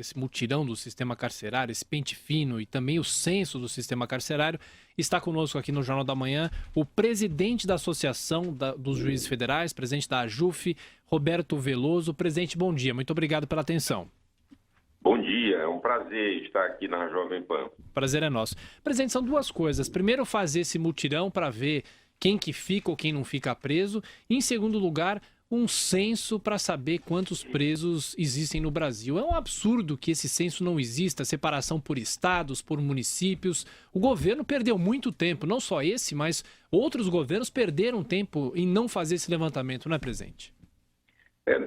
esse mutirão do sistema carcerário, esse pente fino e também o censo do sistema carcerário. Está conosco aqui no Jornal da Manhã o presidente da Associação dos Juízes Federais, presidente da AJUF, Roberto Veloso. Presidente, bom dia. Muito obrigado pela atenção. Bom dia, é um prazer estar aqui na Jovem Pan. Prazer é nosso. Presidente, são duas coisas. Primeiro, fazer esse mutirão para ver quem que fica ou quem não fica preso. E, em segundo lugar, um censo para saber quantos presos existem no Brasil. É um absurdo que esse censo não exista, separação por estados, por municípios. O governo perdeu muito tempo, não só esse, mas outros governos perderam tempo em não fazer esse levantamento, não é, presidente?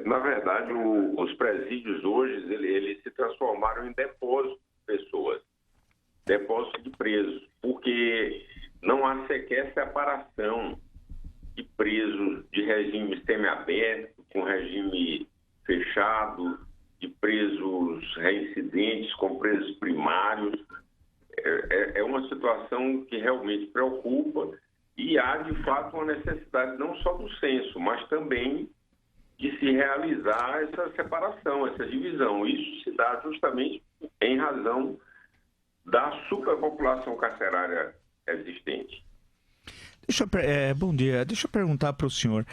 Na verdade, os presídios hoje, eles se transformaram em depósitos de pessoas, depósitos de presos, porque não há sequer separação de presos de regime semiaberto, com regime fechado, de presos reincidentes, com presos primários. É uma situação que realmente preocupa e há, de fato, uma necessidade não só do censo, mas também de se realizar essa separação, essa divisão. Isso se dá justamente em razão da superpopulação carcerária existente. Bom dia. Deixa eu perguntar para o senhor.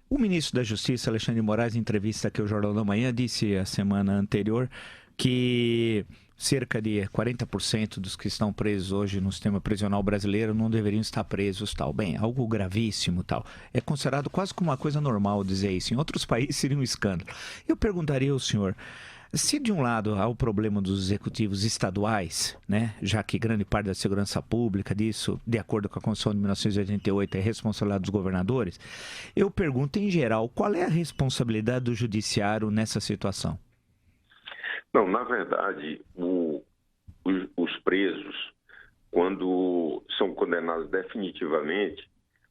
O ministro da Justiça, Alexandre de Moraes, em entrevista aqui ao Jornal da Manhã, disse a semana anterior que cerca de 40% dos que estão presos hoje no sistema prisional brasileiro não deveriam estar presos, tal. Bem, algo gravíssimo, tal. É considerado quase como uma coisa normal dizer isso. Em outros países seria um escândalo. Eu perguntaria ao senhor, se de um lado há o problema dos executivos estaduais, né, já que grande parte da segurança pública disso, de acordo com a Constituição de 1988, é responsabilidade dos governadores, eu pergunto em geral, qual é a responsabilidade do judiciário nessa situação? Não, na verdade, os presos, quando são condenados definitivamente,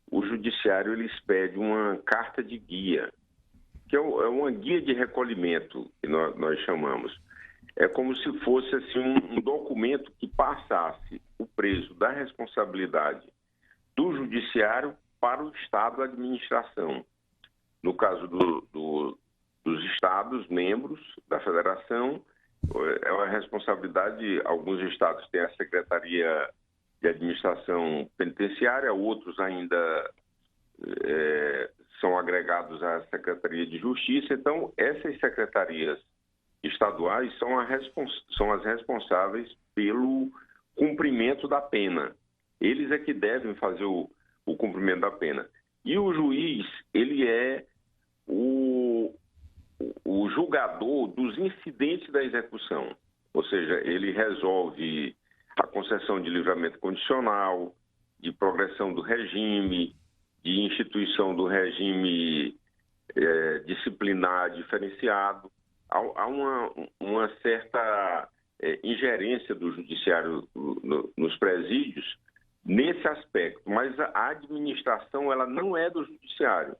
o judiciário eles pede uma carta de guia, que é uma guia de recolhimento, que nós chamamos. É como se fosse assim, um documento que passasse o preso da responsabilidade do judiciário para o Estado da administração. No caso dos estados membros da federação, é uma responsabilidade, alguns estados têm a Secretaria de Administração Penitenciária, outros ainda são agregados à Secretaria de Justiça. Então, essas secretarias estaduais são as responsáveis pelo cumprimento da pena. Eles é que devem fazer o cumprimento da pena. E o juiz, ele é o julgador dos incidentes da execução, ou seja, ele resolve a concessão de livramento condicional, de progressão do regime, de instituição do regime disciplinar diferenciado. Há uma certa ingerência do judiciário nos presídios nesse aspecto, mas a administração ela não é do judiciário.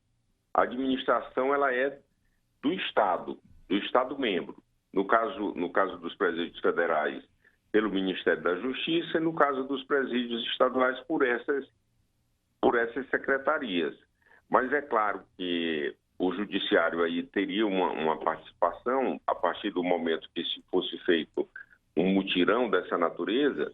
A administração ela é do Estado membro. No caso dos presídios federais, pelo Ministério da Justiça, e no caso dos presídios estaduais, por essas secretarias. Mas é claro que o judiciário aí teria uma participação a partir do momento que se fosse feito um mutirão dessa natureza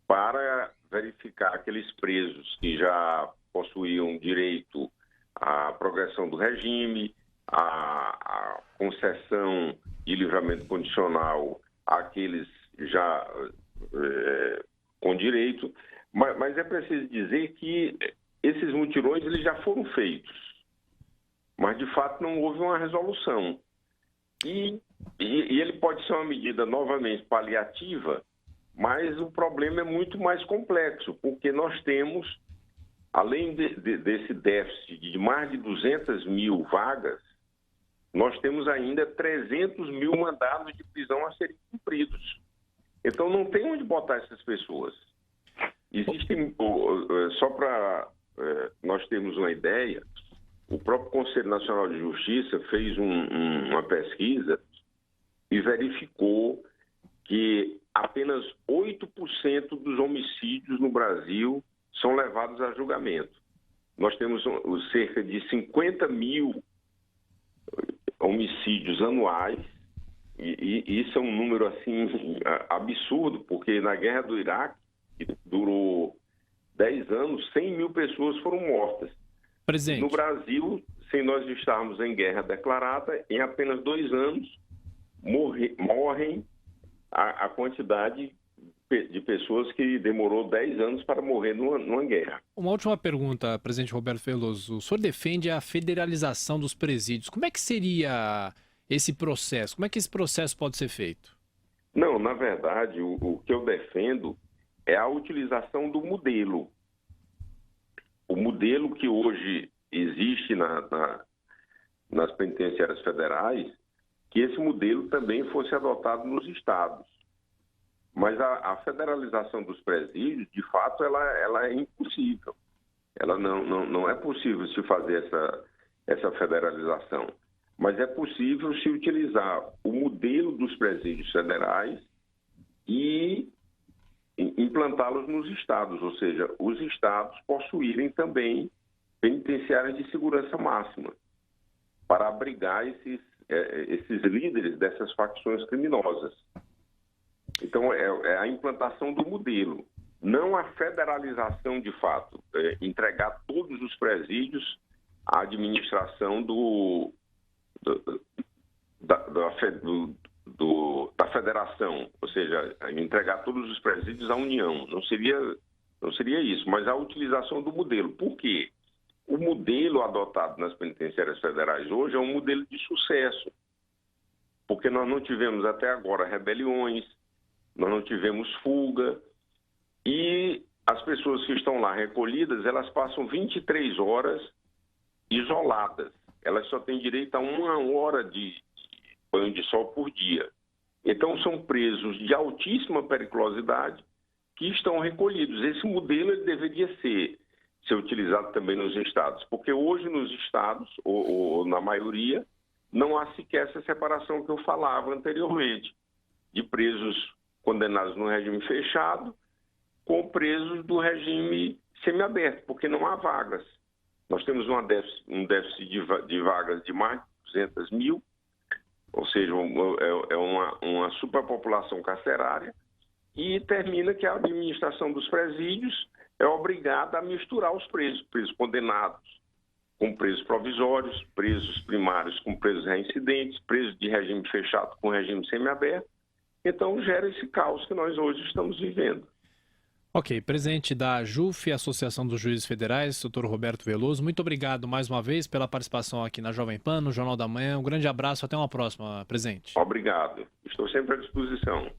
para verificar aqueles presos que já possuíam direito à progressão do regime, a concessão de livramento condicional àqueles já com direito, mas é preciso dizer que esses mutirões eles já foram feitos, mas de fato não houve uma resolução. E ele pode ser uma medida novamente paliativa, mas o problema é muito mais complexo, porque nós temos, além desse déficit de mais de 200 mil vagas, nós temos ainda 300 mil mandados de prisão a serem cumpridos. Então, não tem onde botar essas pessoas. Existem, só para nós termos uma ideia, o próprio Conselho Nacional de Justiça fez uma pesquisa e verificou que apenas 8% dos homicídios no Brasil são levados a julgamento. Nós temos cerca de 50 mil homicídios anuais E isso é um número assim absurdo, porque na guerra do Iraque, que durou 10 anos, 100 mil pessoas foram mortas. Presidente. No Brasil, sem nós estarmos em guerra declarada, em apenas 2 anos morrem a quantidade de pessoas que demorou 10 anos para morrer numa guerra. Uma última pergunta, presidente Roberto Veloso. O senhor defende a federalização dos presídios. Como é que seria esse processo? Como é que esse processo pode ser feito? Não, na verdade, o que eu defendo é a utilização do modelo. O modelo que hoje existe nas penitenciárias federais, que esse modelo também fosse adotado nos estados. Mas a federalização dos presídios, de fato, ela é impossível. Ela não é possível se fazer essa federalização. Mas é possível se utilizar o modelo dos presídios federais e implantá-los nos estados, ou seja, os estados possuírem também penitenciárias de segurança máxima para abrigar esses líderes dessas facções criminosas. Então, é a implantação do modelo, não a federalização de fato, entregar todos os presídios à administração da federação, ou seja, entregar todos os presídios à União. Não seria isso, mas a utilização do modelo. Por quê? O modelo adotado nas penitenciárias federais hoje é um modelo de sucesso, porque nós não tivemos até agora rebeliões, nós não tivemos fuga, e as pessoas que estão lá recolhidas, elas passam 23 horas isoladas. Elas só têm direito a 1 hora de banho de sol por dia. Então, são presos de altíssima periculosidade que estão recolhidos. Esse modelo ele deveria ser utilizado também nos estados, porque hoje nos estados, ou na maioria, não há sequer essa separação que eu falava anteriormente, de presos condenados no regime fechado com presos do regime semiaberto, porque não há vagas. Nós temos um déficit de vagas de mais de 200 mil, ou seja, é uma superpopulação carcerária, e termina que a administração dos presídios é obrigada a misturar os presos condenados com presos provisórios, presos primários com presos reincidentes, presos de regime fechado com regime semiaberto. Então, gera esse caos que nós hoje estamos vivendo. Ok, presidente da AJUF, Associação dos Juízes Federais, doutor Roberto Veloso, muito obrigado mais uma vez pela participação aqui na Jovem Pan, no Jornal da Manhã. Um grande abraço, até uma próxima, presidente. Obrigado. Estou sempre à disposição.